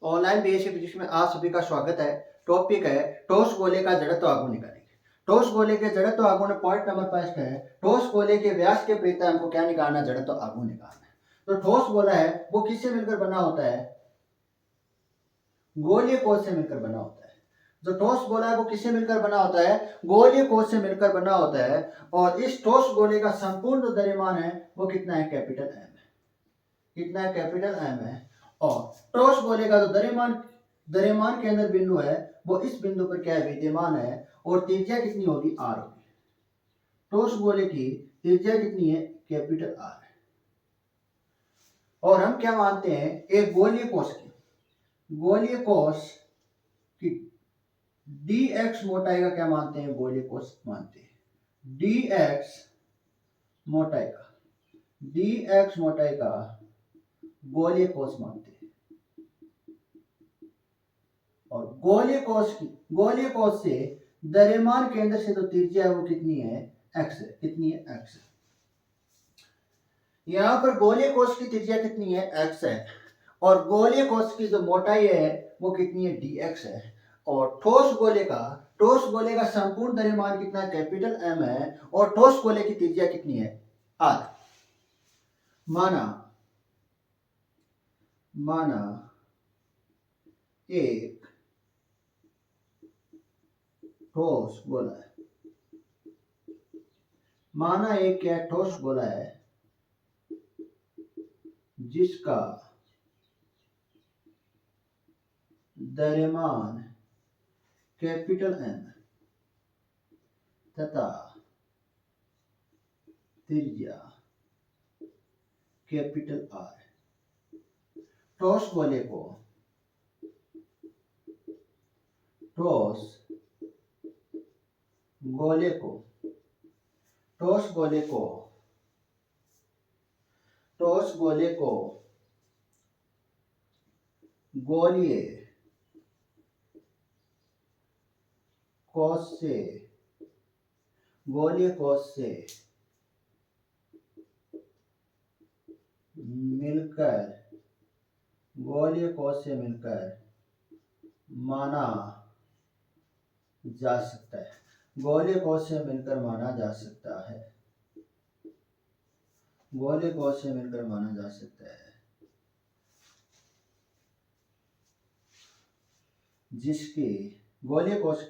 Online BSc physics में आप सभी का स्वागत है। टॉपिक है ठोस गोले का जड़त्व आघूर्ण निकालेंगे। ठोस गोले के जड़त्व आघूर्ण पॉइंट नंबर फर्स्ट है, ठोस गोले के व्यास के परितः हमको क्या निकालना, जड़त्व आघूर्ण निकालना है। तो ठोस गोला है वो किससे मिलकर बना होता है? गोलीय कोश से मिलकर बना होता है। जो ठोस गोला है वो किससे मिलकर बना होता है? गोलीय कोश से मिलकर बना होता है। और इस ठोस गोले का संपूर्ण जो द्रव्यमान है वो कितना है? कैपिटल एम है। कितना है? कैपिटल एम है। और ठोस गोले का जो द्रव्यमान के अंदर बिंदु है वो इस बिंदु पर क्या है? विद्यमान है। और त्रिज्या कितनी होगी? आर होगी। ठोस गोले की त्रिज्या कितनी है? कैपिटल आर है। और हम क्या मानते हैं? एक गोलीय कोश की dx मोटाई का क्या मानते हैं? गोलीय कोश मानते हैं। dx मोटाई का गोलीय कोश मानते हैं। और गोलीय कोश से द्रव्यमान केंद्र से जो त्रिज्या है वो कितनी है? x है। कितनी है? x है। यहाँ पर गोलीय कोश की त्रिज्या कितनी है? x है। और गोलीय कोश की जो मोटाई है वो कितनी है? dx है। और ठोस गोले का संपूर्ण द्रव्यमान कितना है? कैपिटल M है। और ठोस गोले की त्रिज्या कितनी है? r। माना एक ठोस गोला है। माना एक क्या ठोस गोला है जिसका द्रव्यमान कैपिटल M तथा त्रिज्या कैपिटल R है। ठोस गोले को गोलीय कोश से मिलकर माना जा सकता है। गोलीय कोश से मिलकर माना जा सकता है। जिसकी गोलीय कोश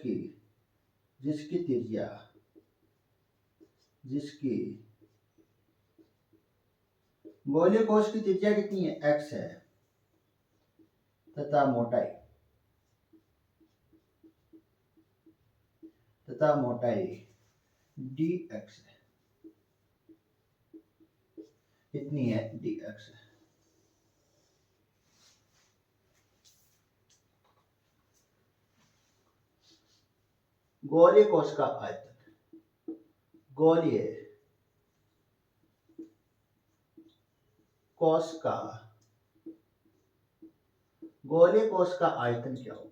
की त्रिज्या कितनी है? x है। तथा मोटाई dx है। कितनी है? dx है। गोलीय कोश का आयतन। गोलीय कोश का आयतन क्या होगा?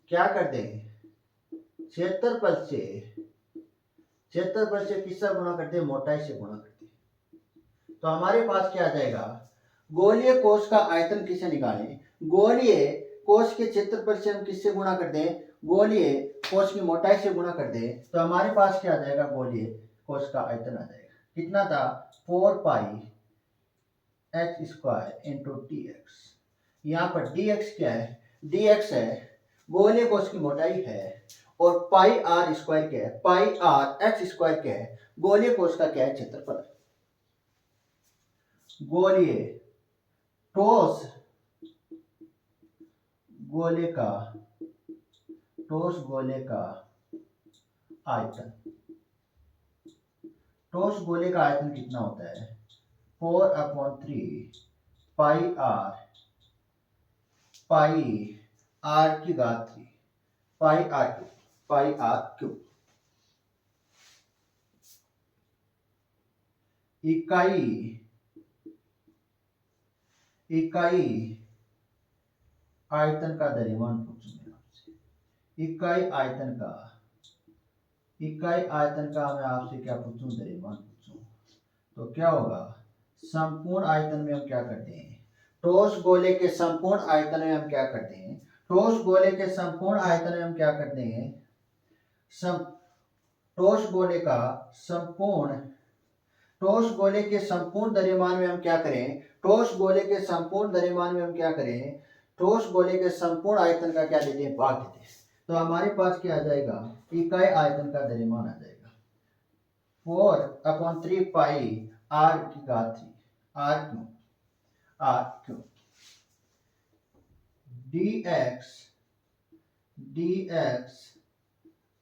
क्या कर देंगे? क्षेत्रफल से किससे गुणा करते हैं? मोटाई से गुणा करते हैं। तो हमारे पास क्या आ जाएगा? गोलीय कोश का आयतन किसे निकालें? गोलीय कोश के क्षेत्रफल से हम किससे गुणा कर दें? गोलीय कोश की मोटाई से गुणा कर दें तो हमारे पास क्या आ जाएगा? गोलीय कोश का आयतन आ जाएगा। कितना था? 4 पाई h स्क्वायर इंटू dx। यहाँ पर dx क्या है? dx है गोलीय कोश की मोटाई है। और पाई आर स्क्वायर क्या है? पाई आर एक्स स्क्वायर क्या है? गोलीय कोश का क्या है? क्षेत्रफल है। गोलीय ठोस गोले का आयतन। ठोस गोले का आयतन कितना होता है? 4/3 पाई आर की घात 3 पाई आर क्यूब। इकाई आयतन का द्रव्यमान पूछूंगा आपसे। इकाई आयतन का मैं आपसे क्या पूछूं? द्रव्यमान पूछूं। तो क्या होगा? संपूर्ण आयतन में हम क्या करते हैं? ठोस गोले के संपूर्ण आयतन में हम क्या करते हैं, ठोस गोले के संपूर्ण आयतन में हम क्या करते हैं, ठोस गोले का संपूर्ण, ठोस गोले के संपूर्ण द्रव्यमान में हम क्या करें, ठोस गोले के संपूर्ण द्रव्यमान में हम क्या करें, ठोस गोले के संपूर्ण आयतन का क्या देते हैं, भाग देते हैं। तो हमारे पास क्या आ जाएगा, इकाई आयतन का द्रव्यमान आ जाएगा 4/3 पाई r की घात 3 r क्यों dx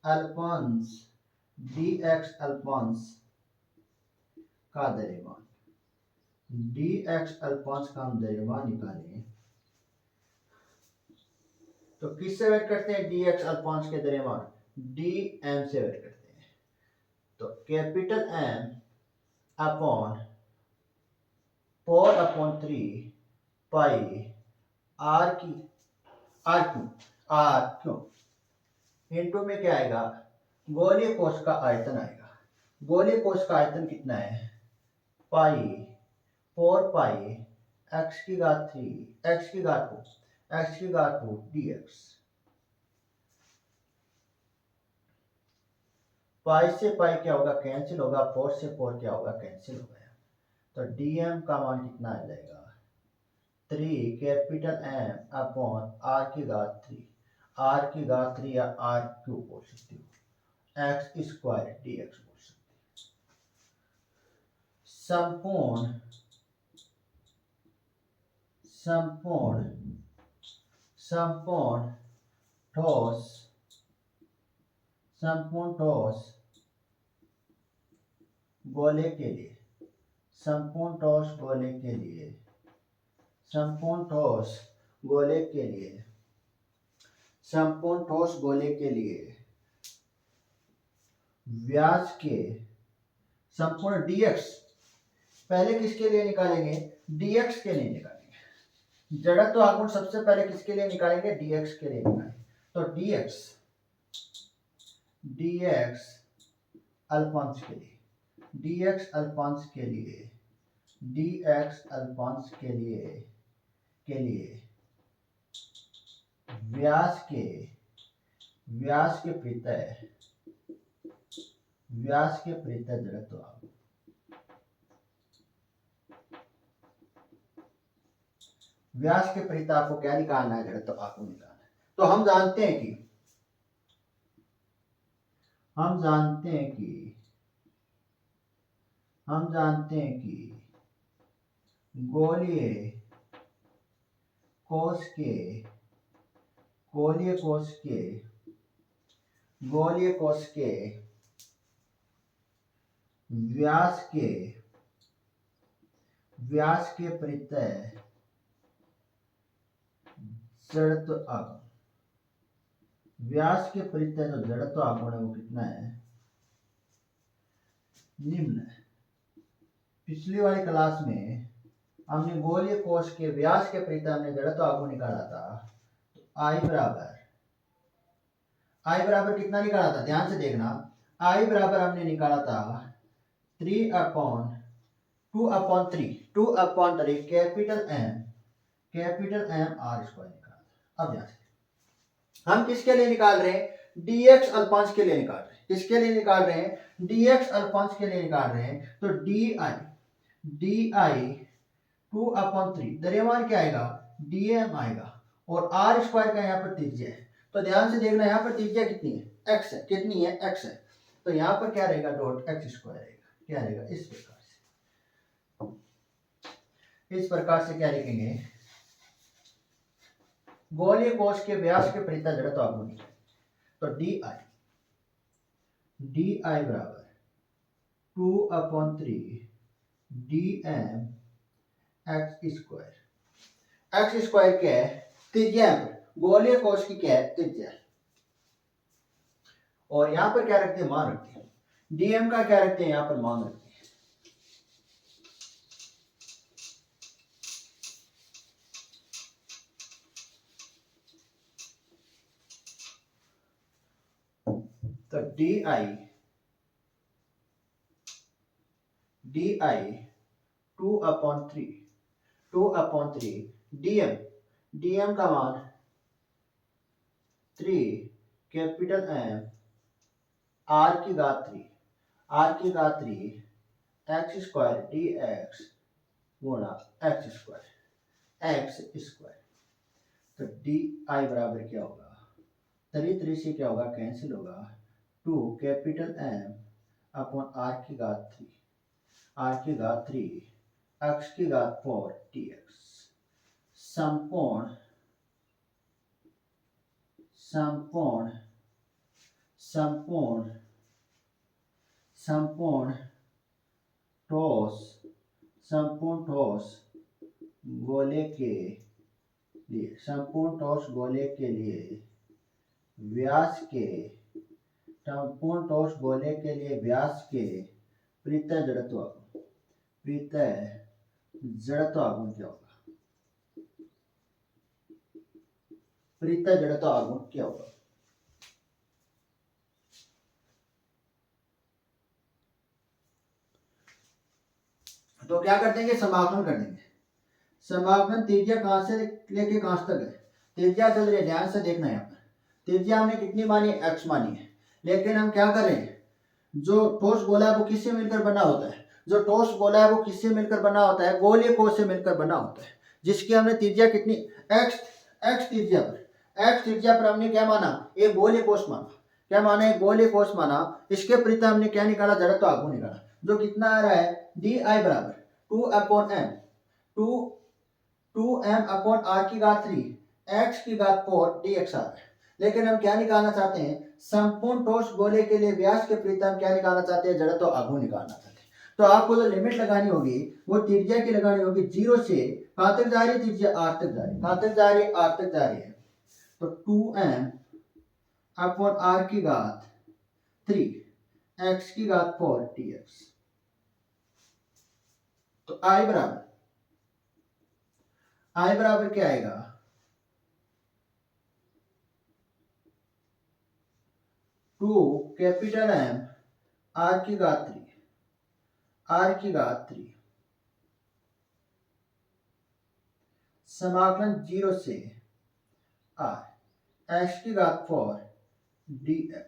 अल्पंश का द्रव्यमान, dx अल्पंश का हम द्रव्यमान निकालें तो किससे वेट करते हैं, dx अल्पंश के द्रव्यमान dm से वेट करते हैं। तो कैपिटल M अपॉन 4/3 पाई r क्यों इनटू में क्या आएगा, गोलीय कोश का आयतन आएगा। गोलीय कोश का आयतन कितना है, पाई 4 पाई x की घात 3 x की घात 2 dx। पाई से पाई क्या होगा, कैंसिल होगा, 4 से 4 क्या होगा, कैंसिल हो गया। तो dm का मान कितना आ जाएगा, 3 कैपिटल M अपॉन r की घात 3, r की घात 3 या r क्यूब बोल सकते हो, x स्क्वायर dx बोल सकते हो। संपूर्ण ठोस गोले के लिए, संपूर्ण ठोस गोले के लिए, संपूर्ण ठोस गोले के लिए, संपूर्ण ठोस गोले के लिए व्यास के संपूर्ण dx, पहले किसके लिए निकालेंगे, dx के लिए निकालेंगे। जड़त्व आघूर्ण सबसे पहले किसके लिए निकालेंगे, dx के लिए निकालेंगे। तो dx अल्पंश के लिए, dx अल्पंश के लिए, dx अल्पंश के लिए व्यास के प्रत्यय जड़त्व आघूर्ण, व्यास के प्रत्यय आपको क्या निकालना है, जड़त्व आघूर्ण निकालना है। तो हम जानते हैं कि गोलीय कोश के व्यास के प्रत्यय जड़त्व आघूर्ण, व्यास के प्रत्यय जो जड़त्व आघूर्ण है वो कितना है, निम्न है। पिछली वाली क्लास में हमने गोलीय कोश के व्यास के प्रत्यय हमने जड़त्व आघूर्ण निकाला था। तो I बराबर कितना निकाला था, ध्यान से देखना। I बराबर हमने निकाला था 2/3 कैपिटल M r स्क्वायर निकाला था। अब ध्यान से हम किसके लिए निकाल रहे हैं, dx अल्पंश के लिए निकाल रहे हैं। किसके लिए निकाल रहे हैं, dx अल्पंश के लिए निकाल रहे हैं। तो di 2/3 द्रव्यमान क्या आएगा, dm आएगा, और r स्क्वायर का यहाँ पर त्रिज्या है। तो ध्यान से देखना, यहाँ पर त्रिज्या कितनी है, x है, कितनी है, x है। तो यहाँ पर क्या रहेगा, डॉट x स्क्वायर रहेगा। क्या रहेगा, इस प्रकार से क्या लिखेंगे, गोलीय कोश के व्यास के प्रत्यय जड़त्व आघूर्ण। तो di बराबर 2/3 dm x स्क्वायर क्या है, त्रिज्या, गोलीय कोश की क्या है, त्रिज्या। और यहां पर क्या रखते हैं, मान रखते हैं, dm का क्या रखते हैं, यहां पर मान रखते हैं। तो di 2/3 2/3 dm, dm का मान 3 कैपिटल एम आर की घात 3, आर की घात 3 एक्स स्क्वायर डी एक्स गुणा एक्स स्क्वायर, एक्स स्क्वायर। तो डी आई बराबर क्या होगा, 3 से क्या होगा, कैंसिल होगा, 2 कैपिटल एम अपॉन आर की घात 3, आर की घात 3 एक्स की घात 4 डी एक्स। संपूर्ण संपूर्ण संपूर्ण संपूर्ण ठोस संपूर्ण ठोस गोले के लिए, संपूर्ण ठोस गोले के लिए व्यास के, संपूर्ण ठोस गोले के लिए व्यास के प्रत्यय जड़त्व आघूर्ण, प्रत्यय जड़त्व आघूर्ण क्या होगा, प्रत्यय जड़त्व आघूर्ण क्या होगा। तो क्या कर देंगे, समाकलन कर देंगे। समाकलन त्रिज्या कहां से लेके कहां तक है, त्रिज्या चल रही है, ध्यान से देखना है। यहाँ पर त्रिज्या हमने कितनी मानी है, x मानी है, लेकिन हम क्या कर रहे हैं, जो ठोस गोला है वो किससे मिलकर बना होता है, जो ठोस गोला है वो किससे मिलकर बना होता है, गोलीय कोश से मिलकर बना होता है, जिसकी हमने त्रिज्या कितनी x, x त्रिज्या पर हमने क्या माना, एक गोलीय कोश माना, क्या माना, एक गोलीय कोश माना। इसके प्रति हमने क्या निकाला, जड़त्व आघूर्ण निकाला, जो कितना आ रहा है, डी आई बराबर 2/m, 2m अपॉन आर की घात 3 x की घात 4 dx आ रहा है। लेकिन हम क्या निकालना चाहते हैं, संपूर्ण ठोस गोले के लिए व्यास के प्रति हम क्या निकालना चाहते हैं, जड़त्व आघूर्ण निकालना चाहते हैं। तो आपको जो लिमिट लगानी होगी वो त्रिज्या की लगानी होगी, 0 से कहां तक जा रही है, त्रिज्या r तक जा रही है, कहां तक जा रही है, r तक जा रही है। तो 2m अपॉन आर की घात 3 x की घात 4 dx। तो i बराबर क्या आएगा, 2 कैपिटल M आर की घात 3, आर की घात 3 समाकलन 0 से r x की घात 4 dx।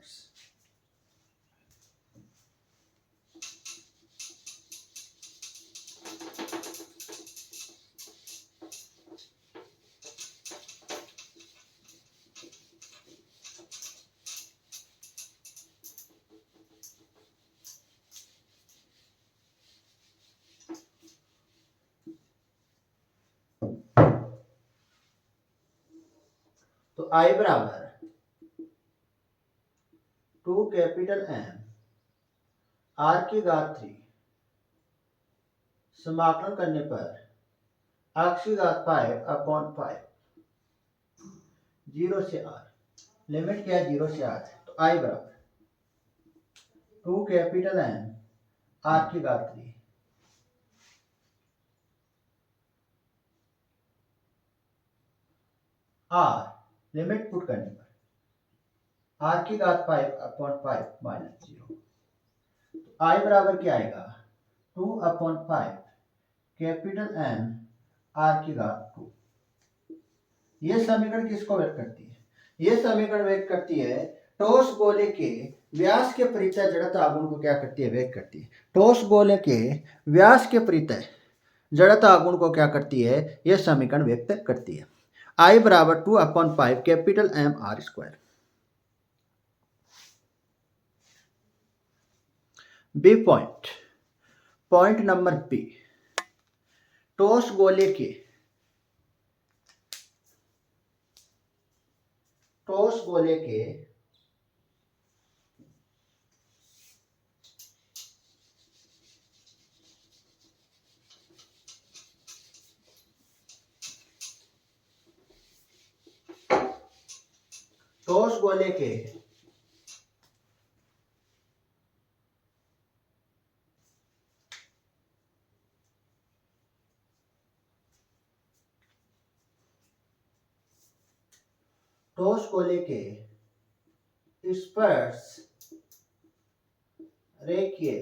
तो I बराबर 2 कैपिटल M आर की घात 3 समाकलन करने पर x की घात 5 अपॉन 5, 0 से r, लिमिट क्या है, 0 से r है। तो I बराबर 2 कैपिटल M आर की घात 3 r, लिमिट पुट करने पर r की घात 5 अपॉन 5 माइनस 0। तो I बराबर क्या आएगा, 2 अपॉन 5 कैपिटल M r की घात 2। यह समीकरण किसको व्यक्त करती है, यह समीकरण व्यक्त करती है ठोस गोले के व्यास के परितः जड़त्व आघूर्ण को क्या करती है, व्यक्त करती है। ठोस गोले के व्यास के परितः जड़त्व आघूर्ण को क्या करती है, यह समीकरण व्यक्त करती है। I बराबर 2/5 capital M r square. B point, point number B, ठोस गोले के ठोस गोले के ठोस गोले के स्पर्श रेखीय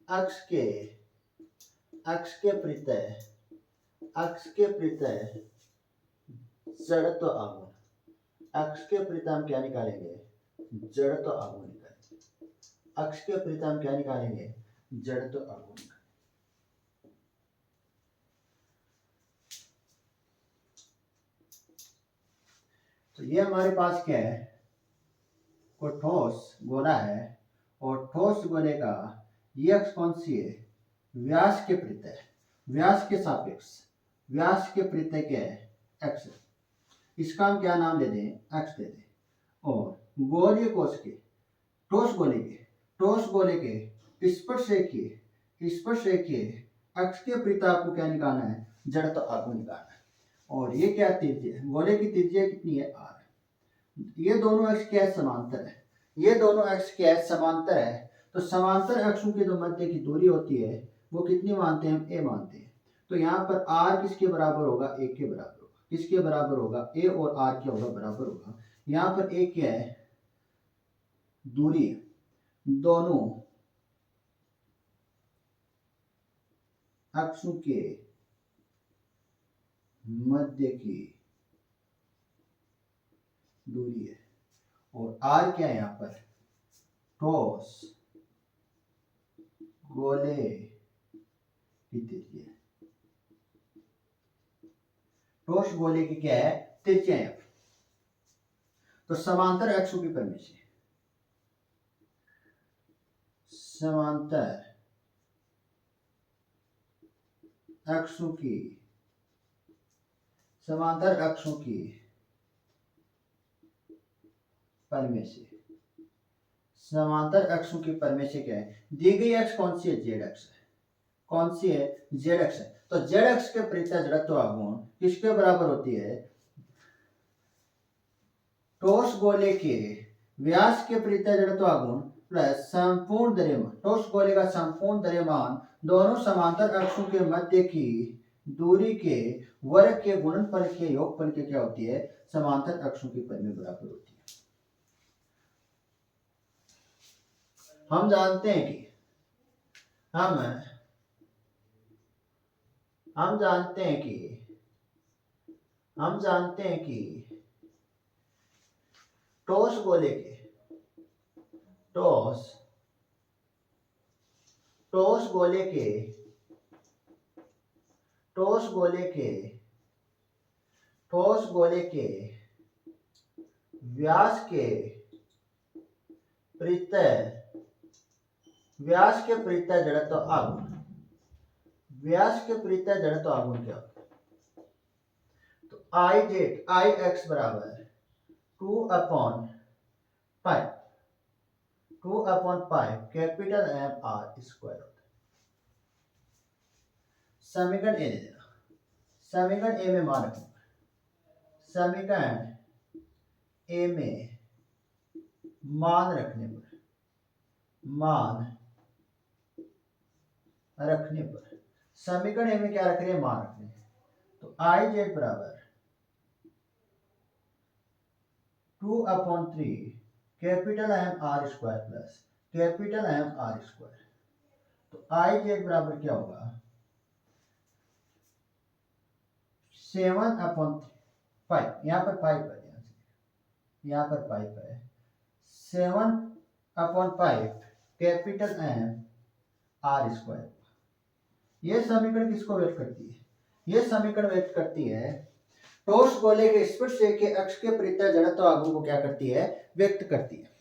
अक्ष के अक्ष के प्रत्यय जड़त्व आघूर्ण, अक्ष के प्रत्यय हम क्या निकालेंगे, जड़त्व आघूर्ण निकालेंगे। अक्ष के प्रत्यय हम क्या निकालेंगे, जड़त्व आघूर्ण। तो ये हमारे पास क्या है, कोई ठोस गोला है और ठोस गोले का ये अक्ष कौन सी है, व्यास के प्रत्यय, व्यास के सापेक्ष, व्यास के प्रत्यय क्या है, एक्स। इसका हम क्या नाम दे दें, एक्स दे दें। और गोलीय कोश के, ठोस गोले के स्पर्श रेखीय अक्ष के प्रत्यय आपको क्या निकालना है, जड़त्व आघूर्ण निकालना है। और ये क्या त्रिज्या है, गोले की त्रिज्या कितनी है, आर। ये दोनों अक्ष क्या है, समांतर है, ये दोनों अक्ष क्या है, समांतर है। तो समांतर अक्षों की जो मध्य की दूरी होती है वो कितनी मानते हैं हम, ए मानते हैं। तो यहाँ पर आर किसके बराबर होगा, ए के बराबर होगा। किसके बराबर होगा, ए और आर क्या होगा, बराबर होगा। यहाँ पर ए क्या है, दूरी, दोनों अक्षों के मध्य की दूरी है। और आर क्या है, यहाँ पर ठोस गोले की त्रिज्या, ठोस गोले की क्या है, त्रिज्या है। तो समांतर अक्षों की परिमेय से, समांतर अक्षों की परिमेय से, समांतर अक्षों की परिमेय से क्या है, दी गई अक्ष कौन सी है, जेड अक्ष है। कौन सी है, जेड अक्ष है। तो जेड अक्ष के प्रत्यय जड़त्व आघूर्ण किसके बराबर होती है, ठोस गोले के व्यास के प्रत्यय जड़त्व आघूर्ण प्लस संपूर्ण द्रव्यमान, ठोस गोले का संपूर्ण द्रव्यमान दोनों समांतर अक्षों के मध्य की दूरी के वर्ग के गुणनफल के योगफल के क्या होती है, समांतर अक्षों की परिमेय बराबर होती है। हम जानते हैं कि हम जानते हैं कि ठोस गोले के व्यास के प्रत्यय जड़त्व आघूर्ण, व्यास के प्रत्यय जड़त्व आघूर्ण क्या होता है। तो आई एक्स बराबर 2/5 कैपिटल एम आर स्क्वायर होता है। समीकरण ए ले लेना, समीकरण ए में मान रखना, समीकरण ए में मान रखने पर समीकरण ए में क्या रख रहे हैं, मान रख रहे हैं। तो आई जेड बराबर 2/3 capital M r square plus capital M r square. तो आई जेड बराबर क्या होगा, 7/5, यहाँ पर 5 है, यहाँ पर 5 है, 7/5 कैपिटल एम आर स्क्वायर। ये समीकरण किसको व्यक्त करती है, ये समीकरण व्यक्त करती है ठोस गोले के स्पर्श रेखीय अक्ष के प्रत्यय जड़त्व आघूर्ण को क्या करती है, व्यक्त करती है।